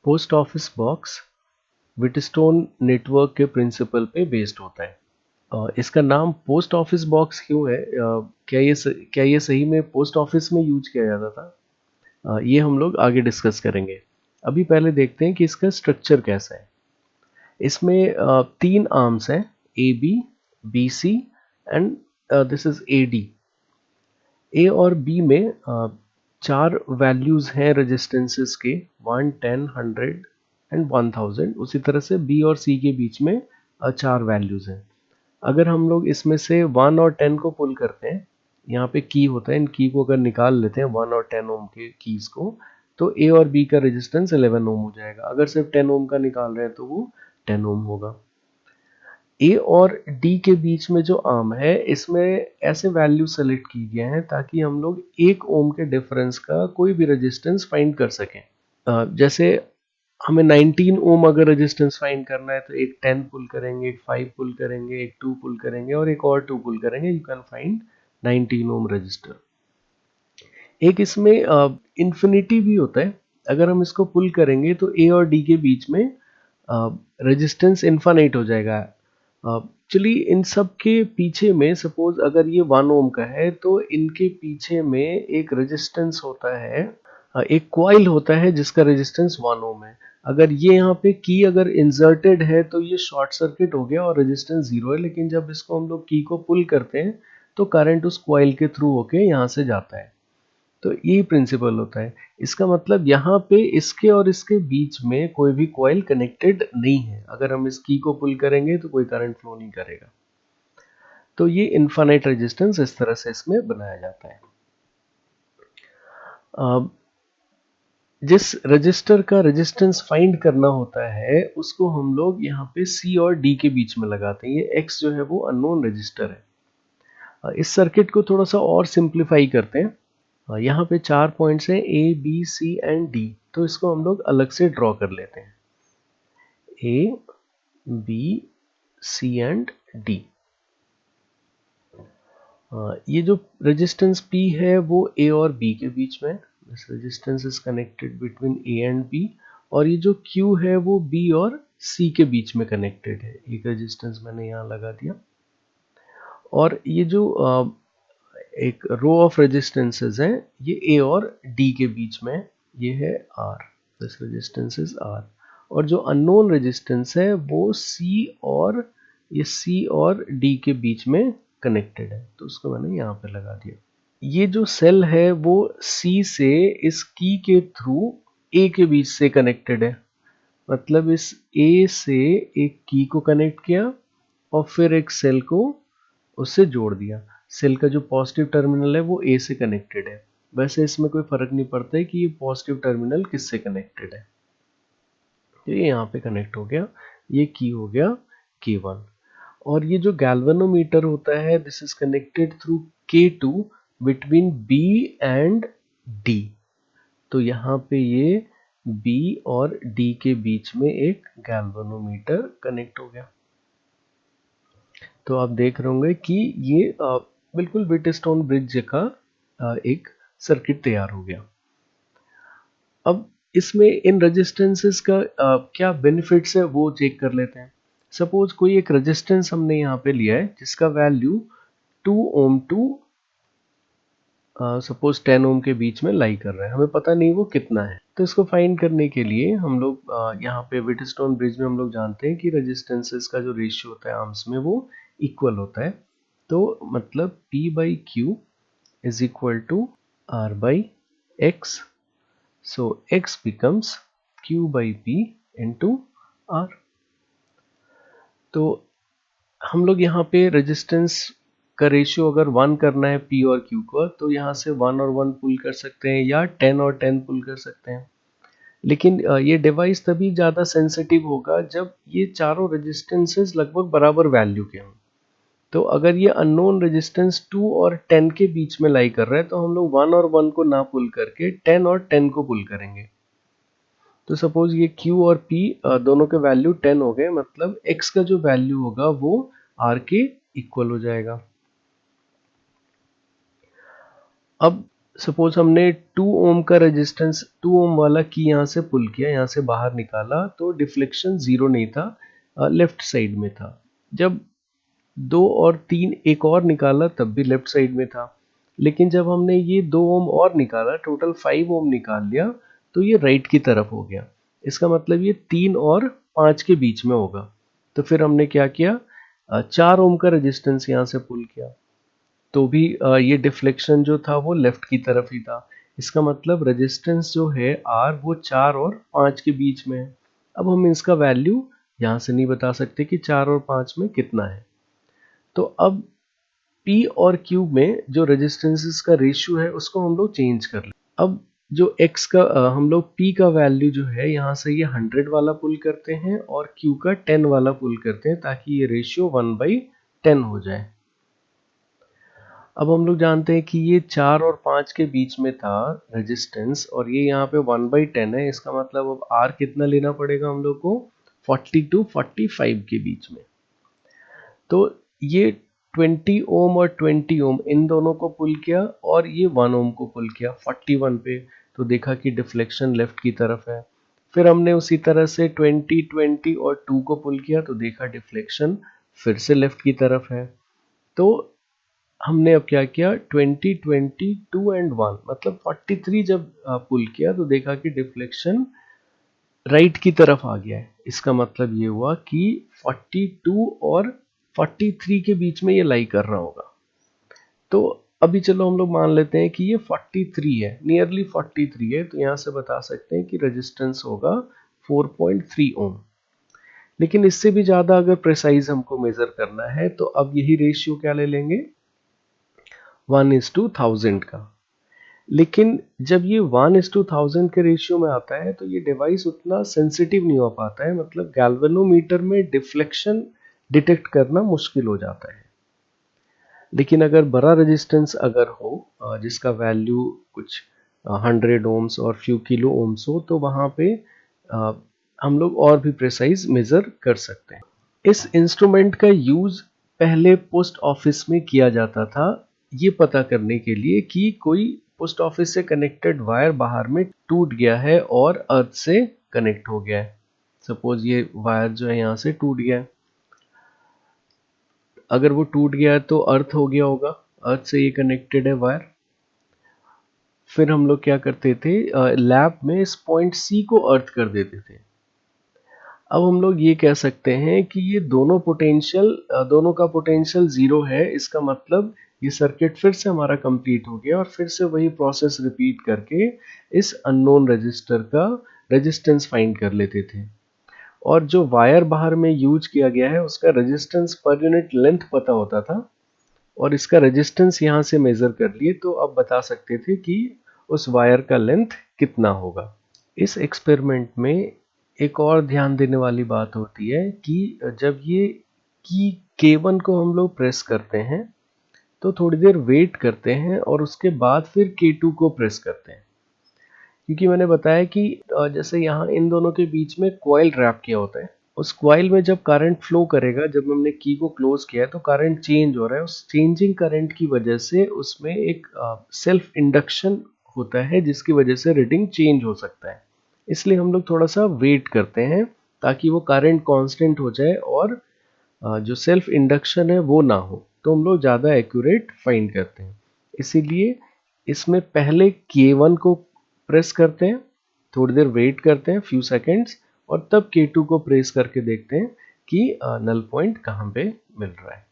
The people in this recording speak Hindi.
Post office box Wheatstone network के प्रिंसिपल पे बेस्ड होता है। इसका नाम पोस्ट ऑफिस बॉक्स क्यों है? क्या ये सही में पोस्ट ऑफिस में यूज किया जाता था? ये हम लोग आगे डिस्कस करेंगे। अभी पहले देखते हैं कि इसका स्ट्रक्चर कैसा है। इसमें 3 आर्म्स हैं, A B C and this is a D. A और बी में 4 वैल्यूज हैं रेजिस्टेंसेस के, 1, 10, 100 एंड 1000। उसी तरह से बी और सी के बीच में 4 वैल्यूज हैं। अगर हम लोग इसमें से 1 और 10 को पुल करते हैं, यहाँ पे की होता है, इन की को अगर निकाल लेते हैं 1 और 10 ओम के कीज को, तो ए और बी का रेजिस्टेंस 11 ओम हो जाएगा। अगर सिर्फ 10 ओम का निकाल रहे हैं तो वो 10 ओम होगा। ए और डी के बीच में जो आर्म है, इसमें ऐसे वैल्यू सेलेक्ट की गए हैं ताकि हम लोग 1 ओम के डिफरेंस का कोई भी रेजिस्टेंस फाइंड कर सकें। जैसे हमें 19 ओम अगर रेजिस्टेंस फाइंड करना है तो एक 10 पुल करेंगे, एक 5 पुल करेंगे, एक 2 पुल करेंगे और एक और 2 पुल करेंगे, you can find 19 ohm register. एक इसमें इन्फिनिटी भी होता है। अगर हम इसको पुल करेंगे तो ए और डी के बीच में रेजिस्टेंस इन्फानाइट हो जाएगा। चलिए, इन सब के पीछे में सपोज अगर ये 1 ओम का है तो इनके पीछे में एक रेजिस्टेंस होता है, एक कॉइल होता है जिसका रेजिस्टेंस 1 ओम है। अगर ये यहाँ पे की अगर इंसर्टेड है तो ये शॉर्ट सर्किट हो गया और रेजिस्टेंस 0 है, लेकिन जब इसको हम लोग की को पुल करते हैं तो करंट उस कॉइल के थ्रू होके यहाँ से जाता है। तो यही प्रिंसिपल होता है। इसका मतलब यहाँ पे इसके और इसके बीच में कोई भी कॉइल कनेक्टेड नहीं है। अगर हम इस की को पुल करेंगे तो कोई करंट फ्लो नहीं करेगा। तो ये इनफाइनाइट रेजिस्टेंस इस तरह से इसमें बनाया जाता है। जिस रजिस्टर का रेजिस्टेंस फाइंड करना होता है उसको हम लोग यहाँ पे सी और डी के बीच में लगाते हैं। ये एक्स जो है वो अननोन रजिस्टर है। इस सर्किट को थोड़ा सा और सिंप्लीफाई करते हैं। यहाँ पे 4 पॉइंट्स हैं, A B C and D, तो इसको हम लोग अलग से ड्रॉ कर लेते हैं, A B C and D. ये जो रेजिस्टेंस P है वो A और B के बीच में, this resistance is connected between A and B। और ये जो Q है वो B और C के बीच में कनेक्टेड है। एक रेजिस्टेंस मैंने यहाँ लगा दिया। और ये जो एक रो ऑफ रेजिस्टेंसेस हैं, ये A और D के बीच में, ये है R, this resistance is R। और जो अननोन रेजिस्टेंस है वो C और D के बीच में कनेक्टेड है, तो उसको मैंने यहाँ पे लगा दिया। ये जो सेल है वो C से इस की के थ्रू A के बीच से कनेक्टेड है। मतलब इस A से एक की को कनेक्ट किया और फिर एक सेल को उससे जोड़ दिया। सेल का जो पॉजिटिव टर्मिनल है वो A से कनेक्टेड है। वैसे इसमें कोई फर्क नहीं पड़ता है कि ये पॉजिटिव टर्मिनल किससे कनेक्टेड है। तो ये यहाँ पे कनेक्ट हो गया, ये की हो गया K1। और ये जो गैल्वेनोमीटर होता है, this is connected through K2 between B and D। तो यहाँ पे ये B और D के बीच में एक गैल्वेनोमीटर कनेक्ट हो गया। तो आप देख रहे होंगे कि ये बिल्कुल व्हीटस्टोन ब्रिज का एक सर्किट तैयार हो गया। अब इसमें इन रेजिस्टेंसेस का क्या बेनिफिट्स है वो चेक कर लेते हैं। सपोज कोई एक रेजिस्टेंस हमने यहाँ पे लिया है जिसका वैल्यू 2 ओम टू सपोज 10 ओम के बीच में लाई कर रहा है, हमें पता नहीं वो कितना है। तो इसको फाइंड करने के लिए हम लोग यहाँ पे व्हीटस्टोन ब्रिज में हम लोग जानते हैं कि रेजिस्टेंसेस का जो रेशियो होता है आर्म्स में वो इक्वल होता है। तो मतलब P by Q is equal to R by X। So X becomes Q by P into R। तो हम लोग यहाँ पे रेजिस्टेंस का रेशियो अगर 1 करना है P और Q को, तो यहाँ से 1 और 1 पुल कर सकते हैं या 10 और 10 पुल कर सकते हैं। लेकिन ये डिवाइस तभी ज़्यादा सेंसिटिव होगा जब ये चारों रेजिस्टेंसेस लगभग बराबर वैल्यू के हों। तो अगर ये अननोन रेजिस्टेंस 2 और 10 के बीच में लाई कर रहा है तो हम लोग 1 और 1 को ना पुल करके 10 और 10 को पुल करेंगे। तो सपोज ये Q और P दोनों के वैल्यू 10 हो गए, मतलब X का जो वैल्यू होगा वो R के इक्वल हो जाएगा। अब सपोज हमने 2 ओम का रेजिस्टेंस 2 ओम वाला की यहाँ से पुल किया, यहाँ से बाहर निकाला, तो डिफ्लेक्शन 0 नहीं था, लेफ्ट साइड में था। जब 2 और 3 एक और निकाला तब भी लेफ्ट साइड में था। लेकिन जब हमने ये 2 ओम और निकाला, टोटल 5 ओम निकाल लिया, तो ये राइट की तरफ हो गया। इसका मतलब ये 3 और 5 के बीच में होगा। तो फिर हमने क्या किया, 4 ओम का रेजिस्टेंस यहाँ से पुल किया, तो भी ये डिफ्लेक्शन जो था वो लेफ्ट की तरफ ही था। इसका मतलब रेजिस्टेंस जो है R वो 4 और 5 के बीच में है। अब हम इसका वैल्यू यहाँ से नहीं बता सकते कि 4 और 5 में कितना है। तो अब P और Q में जो रेजिस्टेंसेस का रेशियो है उसको हम लोग चेंज कर ले। अब जो X का हम लोग P का वैल्यू जो है यहाँ से ये 100 वाला पुल करते हैं और Q का 10 वाला पुल करते हैं, ताकि ये रेशियो 1/10 हो जाए। अब हम लोग जानते हैं कि ये 4 और 5 के बीच में था रेजिस्टेंस, और ये यहाँ पे 1/10 है। इसका मतलब अब R कितना लेना पड़ेगा हम लोग को, 40 to 45 के बीच में। तो ये 20 ओम और 20 ओम इन दोनों को पुल किया और ये 1 ओम को पुल किया 41 पे, तो देखा कि डिफ्लेक्शन लेफ्ट की तरफ है। फिर हमने उसी तरह से 20, 20 और 2 को पुल किया, तो देखा डिफ्लेक्शन फिर से लेफ्ट की तरफ है। तो हमने अब क्या किया, 20, 20, 2 एंड 1 मतलब 43 जब पुल किया, तो देखा कि डिफ्लेक्शन राइट की तरफ आ गया है। इसका मतलब ये हुआ कि 42 और 43 के बीच में ये लाई कर रहा होगा। तो अभी चलो हम लोग मान लेते हैं कि ये 43 है, नियरली 43 है, तो यहाँ से बता सकते हैं कि रेजिस्टेंस होगा 4.3 ओम। लेकिन इससे भी ज़्यादा अगर प्रिसाइज हमको मेजर करना है, तो अब यही रेशियो क्या ले लेंगे, 1:1000 का। लेकिन जब ये 1:1000 के रेशियो में आता है, तो ये डिवाइस उतना सेंसिटिव नहीं हो पाता है, मतलब गैल्वेनोमीटर में डिफ्लेक्शन डिटेक्ट करना मुश्किल हो जाता है। लेकिन अगर बड़ा रेजिस्टेंस अगर हो, जिसका वैल्यू कुछ 100 ओम्स और फ्यू किलो ओम्स हो, तो वहाँ पे हम लोग और भी प्रिसाइज मेजर कर सकते हैं। इस इंस्ट्रूमेंट का यूज पहले पोस्ट ऑफिस में किया जाता था, ये पता करने के लिए कि कोई पोस्ट ऑफिस से कनेक्टेड वायर बाहर में टूट गया है और अर्थ से कनेक्ट हो गया है। सपोज ये वायर जो है यहाँ से टूट गया है, अगर वो टूट गया है तो अर्थ हो गया होगा, अर्थ से ये कनेक्टेड है वायर। फिर हम लोग क्या करते थे, लैब में इस पॉइंट सी को अर्थ कर देते थे। अब हम लोग ये कह सकते हैं कि ये दोनों दोनों का पोटेंशियल 0 है। इसका मतलब ये सर्किट फिर से हमारा कंप्लीट हो गया और फिर से वही प्रोसेस रिपीट करके इस अननोन रजिस्टर का रेजिस्टेंस फाइंड कर लेते थे। और जो वायर बाहर में यूज किया गया है उसका रेजिस्टेंस पर यूनिट लेंथ पता होता था, और इसका रेजिस्टेंस यहाँ से मेजर कर लिए, तो अब बता सकते थे कि उस वायर का लेंथ कितना होगा। इस एक्सपेरिमेंट में एक और ध्यान देने वाली बात होती है कि जब ये की K1 को हम लोग प्रेस करते हैं, तो थोड़ी देर वेट करते हैं और उसके बाद फिर K2 को प्रेस करते हैं। क्योंकि मैंने बताया कि जैसे यहाँ इन दोनों के बीच में कॉइल रैप किया होता है, उस कॉइल में जब करंट फ्लो करेगा, जब हमने की को क्लोज किया है तो करंट चेंज हो रहा है। उस चेंजिंग करंट की वजह से उसमें एक सेल्फ इंडक्शन होता है, जिसकी वजह से रीडिंग चेंज हो सकता है। इसलिए हम लोग थोड़ा सा वेट करते हैं ताकि वो करंट कांस्टेंट हो जाए और जो सेल्फ इंडक्शन है वो ना हो, तो हम लोग ज़्यादा एक्यूरेट फाइंड करते हैं। इसीलिए इसमें पहले K1 को प्रेस करते हैं, थोड़ी देर वेट करते हैं फ्यू सेकेंड्स, और तब K2 को प्रेस करके देखते हैं कि नल पॉइंट कहाँ पे मिल रहा है।